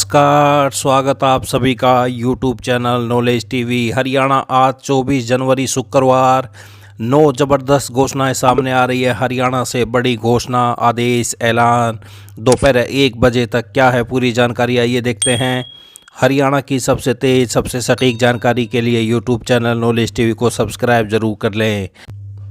नमस्कार, स्वागत आप सभी का YouTube channel knowledge TV. Haryana आज 24 जनवरी शुक्रवार 9 ज़बरदस्त घोषणाएं सामने आ रही है। हरियाणा से बड़ी घोषणा, आदेश, ऐलान दोपहर 1 बजे तक क्या है पूरी जानकारी, आइए देखते हैं। हरियाणा की सबसे तेज़, सबसे सटीक जानकारी के लिए यूट्यूब चैनल नॉलेज टीवी को सब्सक्राइब जरूर कर लें।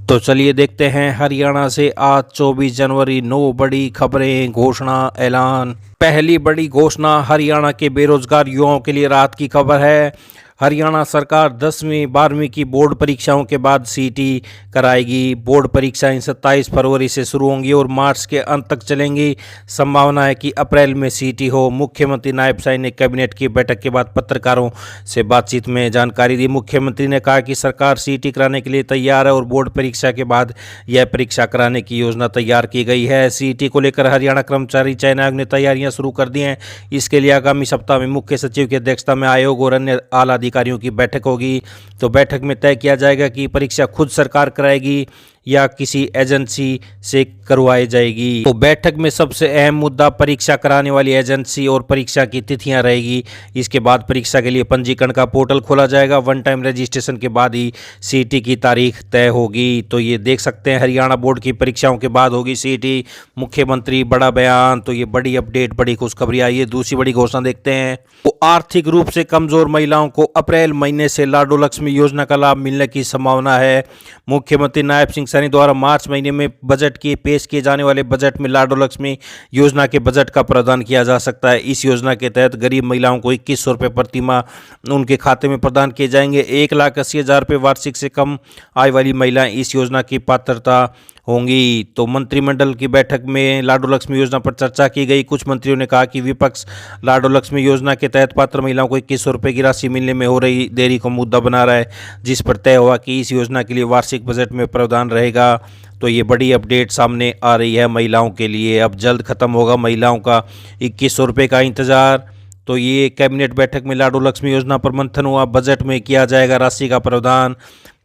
तो चलिए देखते हैं हरियाणा से आज 24 जनवरी 9 बड़ी खबरें, घोषणा, ऐलान। पहली बड़ी घोषणा हरियाणा के बेरोजगार युवाओं के लिए राहत की खबर है। हरियाणा सरकार 10वीं 12वीं की बोर्ड परीक्षाओं के बाद सीटी कराएगी। बोर्ड परीक्षाएं 27 फरवरी से शुरू होंगी और मार्च के अंत तक चलेंगी। संभावना है कि अप्रैल में सीटी हो। मुख्यमंत्री नायब साहब ने कैबिनेट की बैठक के बाद पत्रकारों से बातचीत में जानकारी दी। मुख्यमंत्री ने कहा कि सरकार सीटी कराने के लिए तैयार है और बोर्ड परीक्षा के बाद यह परीक्षा कराने की योजना तैयार की गई है। सीटी को लेकर हरियाणा कर्मचारी चयन आयोग ने तैयारियां शुरू कर दी हैं। इसके लिए आगामी सप्ताह में मुख्य सचिव की अध्यक्षता में आयोग और अन्य आला अधिकारियों की बैठक होगी। तो बैठक में तय किया जाएगा कि परीक्षा खुद सरकार कराएगी या किसी एजेंसी से करवाई जाएगी। तो बैठक में सबसे अहम मुद्दा परीक्षा कराने वाली एजेंसी और परीक्षा की तिथियां रहेगी। इसके बाद परीक्षा के लिए पंजीकरण का पोर्टल खोला जाएगा। वन टाइम रजिस्ट्रेशन के बाद ही सीटी की तारीख तय होगी। तो ये देख सकते हैं हरियाणा बोर्ड की परीक्षाओं के बाद होगी सीटी। मुख्यमंत्री बड़ा बयान। तो ये बड़ी अपडेट, बड़ी खुशखबरी आई है। दूसरी बड़ी घोषणा देखते हैं। तो आर्थिक रूप से कमजोर महिलाओं को अप्रैल महीने से लाडो लक्ष्मी योजना का लाभ मिलने की संभावना है। मुख्यमंत्री नायब सिंह सैनी द्वारा मार्च महीने में बजट की पेश किए जाने वाले बजट में लाडो लक्ष्मी योजना के बजट का प्रावधान किया जा सकता है। इस योजना के तहत गरीब महिलाओं को 2100 रुपये प्रति माह उनके खाते में प्रदान किए जाएंगे। 1,80,000 रुपये वार्षिक से कम आय वाली महिलाएं इस योजना की पात्रता होंगी। तो मंत्रिमंडल की बैठक में लाडो लक्ष्मी योजना पर चर्चा की गई। कुछ मंत्रियों ने कहा कि विपक्ष लाडो लक्ष्मी योजना के तहत पात्र महिलाओं को 2100 रुपये की राशि मिलने में हो रही देरी को मुद्दा बना रहा है, जिस पर तय हुआ कि इस योजना के लिए वार्षिक बजट में प्रावधान रहेगा। तो ये बड़ी अपडेट सामने आ रही है महिलाओं के लिए। अब जल्द खत्म होगा महिलाओं का 2100 रुपये का इंतजार। तो ये कैबिनेट बैठक में लाडो लक्ष्मी योजना पर मंथन हुआ। बजट में किया जाएगा राशि का प्रावधान।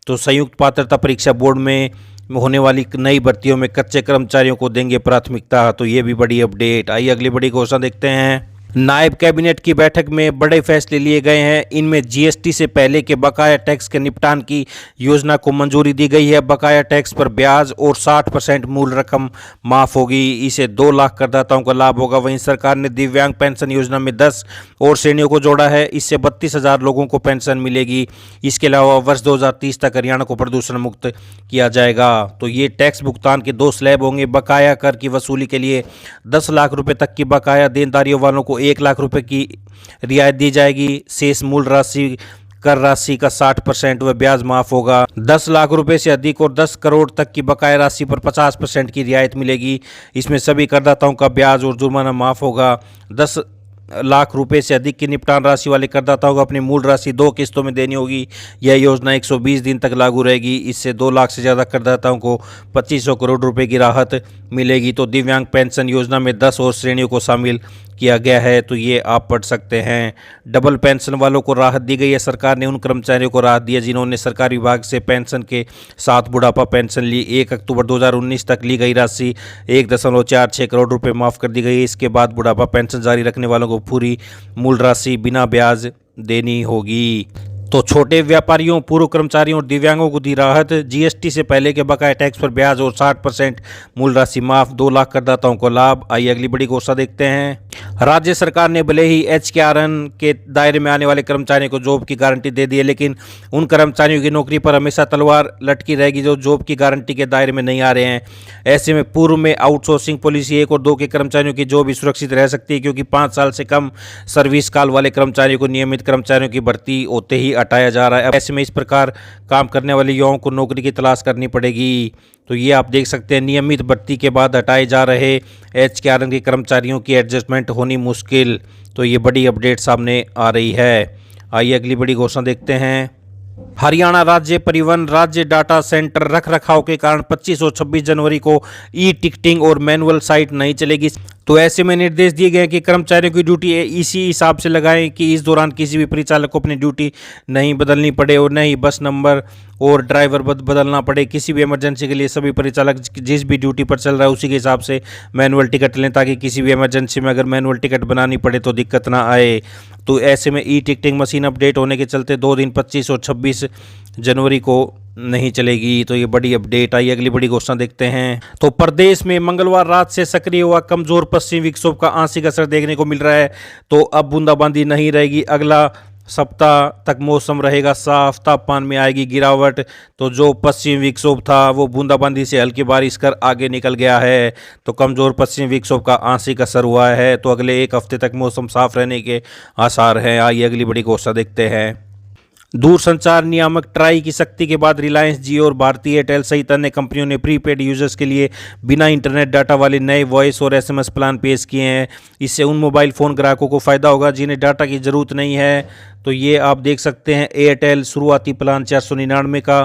तो संयुक्त पात्रता परीक्षा बोर्ड में होने वाली नई भर्तियों में कच्चे कर्मचारियों को देंगे प्राथमिकता। तो ये भी बड़ी अपडेट। आइए अगली बड़ी घोषणा देखते हैं। नायब कैबिनेट की बैठक में बड़े फैसले लिए गए हैं। इनमें जीएसटी से पहले के बकाया टैक्स के निपटान की योजना को मंजूरी दी गई है। बकाया टैक्स पर ब्याज और 60% मूल रकम माफ होगी। इसे 2 लाख करदाताओं का लाभ होगा। वहीं सरकार ने दिव्यांग पेंशन योजना में 10 और श्रेणियों को जोड़ा है। इससे 32,000 लोगों को पेंशन मिलेगी। इसके अलावा वर्ष 2030 तक हरियाणा को प्रदूषण मुक्त किया जाएगा। तो ये टैक्स भुगतान के 2 स्लैब होंगे। बकाया कर की वसूली के लिए 10 लाख रुपये तक की बकाया देनदारियों वालों को 1 लाख रुपए की रियायत दी जाएगी। शेष मूल राशि कर राशि का 60% व ब्याज माफ होगा। 10 लाख रुपए से अधिक और 10 करोड़ तक की बकाया राशि पर 50% की रियायत मिलेगी। इसमें सभी करदाताओं का ब्याज और जुर्माना माफ होगा। 10 लाख रुपए से अधिक की निपटान राशि वाले करदाताओं को अपनी मूल राशि 2 किस्तों में देनी होगी। यह योजना 120 दिन तक लागू रहेगी। इससे 2 लाख से ज़्यादा करदाताओं को 2500 करोड़ रुपए की राहत मिलेगी। तो दिव्यांग पेंशन योजना में 10 और श्रेणियों को शामिल किया गया है। तो ये आप पढ़ सकते हैं। डबल पेंशन वालों को राहत दी गई है। सरकार ने उन कर्मचारियों को राहत दी है जिन्होंने सरकारी विभाग से पेंशन के साथ बुढ़ापा पेंशन ली। 1 अक्टूबर 2019 तक ली गई राशि 1.46 करोड़ रुपए माफ़ कर दी गई। इसके बाद बुढ़ापा पेंशन जारी रखने वालों को पूरी मूल राशि बिना ब्याज देनी होगी। तो छोटे व्यापारियों, पूर्व कर्मचारियों और दिव्यांगों को दी राहत। जीएसटी से पहले के बकाया टैक्स पर ब्याज और 60% मूल राशि माफ। 2 लाख करदाताओं को लाभ। आइए अगली बड़ी घोषणा देखते हैं। राज्य सरकार ने भले ही HKRN के दायरे में आने वाले कर्मचारियों को जॉब की गारंटी दे दी है, लेकिन उन कर्मचारियों की नौकरी पर हमेशा तलवार लटकी रहेगी जो जॉब की गारंटी के दायरे में नहीं आ रहे हैं। ऐसे में पूर्व में आउटसोर्सिंग पॉलिसी 1 और 2 के कर्मचारियों की जॉब भी सुरक्षित रह सकती है, क्योंकि 5 साल से कम सर्विस काल वाले कर्मचारियों को नियमित कर्मचारियों की भर्ती होते ही हटाया जा रहा है। ऐसे में इस प्रकार काम करने वाले युवाओं को नौकरी की तलाश करनी पड़ेगी। तो ये आप देख सकते हैं। नियमित भर्ती के बाद हटाए जा रहे HKRN के कर्मचारियों की एडजस्टमेंट होनी मुश्किल। तो ये बड़ी अपडेट सामने आ रही है। आइए अगली बड़ी घोषणा देखते हैं। हरियाणा राज्य परिवहन राज्य डाटा सेंटर रख रखाव के कारण 25 और 26 जनवरी को ई टिकटिंग और मैनुअल साइट नहीं चलेगी। तो ऐसे में निर्देश दिए गए हैं कि कर्मचारियों की ड्यूटी इसी हिसाब से लगाएं कि इस दौरान किसी भी परिचालक को अपनी ड्यूटी नहीं बदलनी पड़े और न ही बस नंबर और ड्राइवर बदलना पड़े। किसी भी इमरजेंसी के लिए सभी परिचालक जिस भी ड्यूटी पर चल रहा है उसी के हिसाब से मैनुअल टिकट लें, ताकि किसी भी इमरजेंसी में अगर मैनुअल टिकट बनानी पड़े तो दिक्कत ना आए। तो ऐसे में ई टिकटिंग मशीन अपडेट होने के चलते 2 दिन 25 और 26 जनवरी को नहीं चलेगी। तो ये बड़ी अपडेट आई। अगली बड़ी घोषणा देखते हैं। तो प्रदेश में मंगलवार रात से सक्रिय हुआ कमजोर पश्चिमी विक्षोभ का आंशिक असर देखने को मिल रहा है। तो अब बूंदाबांदी नहीं रहेगी। अगला सप्ताह तक मौसम रहेगा साफ, तापमान में आएगी गिरावट। तो जो पश्चिमी विक्षोभ था वो बूंदाबांदी से हल्की बारिश कर आगे निकल गया है। तो कमजोर पश्चिमी विक्षोभ का आंशिक असर हुआ है। तो अगले 1 हफ्ते तक मौसम साफ रहने के आसार हैं। आइए अगली बड़ी घोषणा देखते हैं। दूरसंचार नियामक ट्राई की सख्ती के बाद रिलायंस जियो और भारती एयरटेल सहित अन्य कंपनियों ने प्रीपेड यूजर्स के लिए बिना इंटरनेट डाटा वाले नए वॉइस और एसएमएस प्लान पेश किए हैं। इससे उन मोबाइल फ़ोन ग्राहकों को फ़ायदा होगा जिन्हें डाटा की ज़रूरत नहीं है। तो ये आप देख सकते हैं। एयरटेल शुरुआती प्लान 499 का,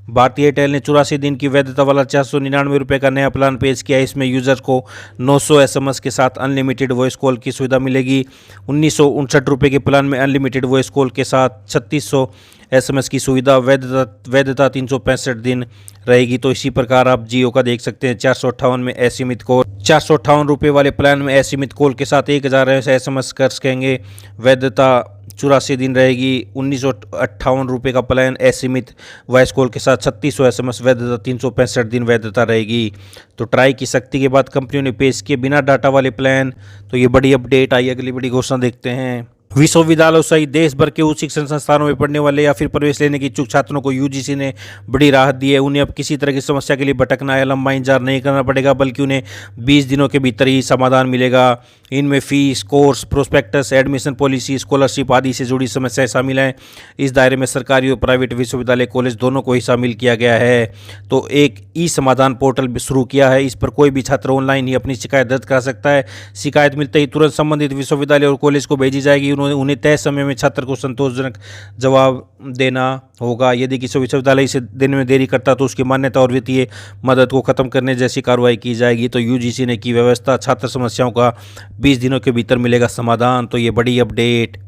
भारतीय एयरटेल ने 84 दिन की वैधता वाला 499 रुपये का नया प्लान पेश किया है। इसमें यूज़र को 900 एसएमएस के साथ अनलिमिटेड वॉइस कॉल की सुविधा मिलेगी। 1959 रुपये के प्लान में अनलिमिटेड वॉइस कॉल के साथ 3600 एसएमएस की सुविधा, वैधता 365 दिन रहेगी। तो इसी प्रकार आप जियो का देख सकते हैं। 458 में असीमित कॉल, 458 रुपये वाले प्लान में असीमित कॉल के साथ 1000 एसएमएस कर सकेंगे, वैधता 84 दिन रहेगी। 1958 रुपये का प्लान असीमित वॉइस कॉल के साथ 3600 एसएमएस, वैधता 365 दिन वैधता रहेगी। तो ट्राई की सख्ती के बाद कंपनियों ने पेश किए बिना डाटा वाले प्लान। तो ये बड़ी अपडेट आई। अगली बड़ी घोषणा देखते हैं। विश्वविद्यालयों सहित देश भर के उच्च शिक्षण संस्थानों में पढ़ने वाले या फिर प्रवेश लेने के इच्छुक छात्रों को यूजीसी ने बड़ी राहत दी है। उन्हें अब किसी तरह की समस्या के लिए भटकना या लंबा इंतजार नहीं करना पड़ेगा, बल्कि उन्हें 20 दिनों के भीतर ही समाधान मिलेगा। इनमें fees, course, prospectus, admission policy, scholarship आदि से जुड़ी समस्याएं शामिल हैं। इस दायरे में सरकारी और प्राइवेट विश्वविद्यालय, कॉलेज दोनों को ही शामिल किया गया है। तो एक ई समाधान पोर्टल भी शुरू किया है। इस पर कोई भी छात्र ऑनलाइन ही अपनी शिकायत दर्ज करा सकता है। शिकायत मिलते ही तुरंत संबंधित विश्वविद्यालय और कॉलेज को भेजी जाएगी। उन्हें तय समय में छात्र को संतोषजनक जवाब देना होगा। यदि किसी विश्वविद्यालय इसे देने में देरी करता तो उसकी मान्यता और वित्तीय मदद को खत्म करने जैसी कार्रवाई की जाएगी। तो यूजीसी ने की व्यवस्था, छात्र समस्याओं का 20 दिनों के भीतर मिलेगा समाधान। तो ये बड़ी अपडेट।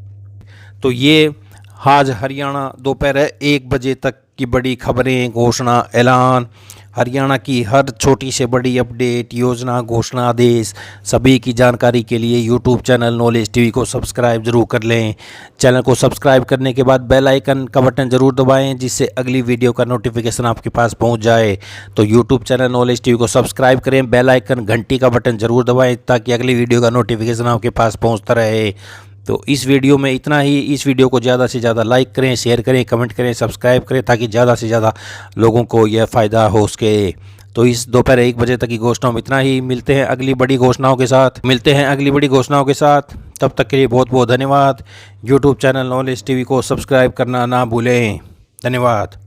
तो ये आज हरियाणा दोपहर 1 बजे तक की बड़ी खबरें, घोषणा, ऐलान, हरियाणा की हर छोटी से बड़ी अपडेट, योजना, घोषणा, आदेश सभी की जानकारी के लिए यूट्यूब चैनल नॉलेज टीवी को सब्सक्राइब जरूर कर लें। चैनल को सब्सक्राइब करने के बाद बेल आइकन का बटन जरूर दबाएं, जिससे अगली वीडियो का नोटिफिकेशन आपके पास पहुंच जाए। तो यूट्यूब चैनल नॉलेज टीवी को सब्सक्राइब करें, बेल आइकन, घंटी का बटन जरूर दबाएँ ताकि अगली वीडियो का नोटिफिकेशन आपके पास पहुँचता रहे। तो इस वीडियो में इतना ही। इस वीडियो को ज़्यादा से ज़्यादा लाइक करें, शेयर करें, कमेंट करें, सब्सक्राइब करें ताकि ज़्यादा से ज़्यादा लोगों को यह फ़ायदा हो सके। तो इस दोपहर 1 बजे तक की घोषणाओं में इतना ही। मिलते हैं अगली बड़ी घोषणाओं के साथ। तब तक के लिए बहुत बहुत धन्यवाद। यूट्यूब चैनल नॉलेज टीवी को सब्सक्राइब करना ना भूलें। धन्यवाद।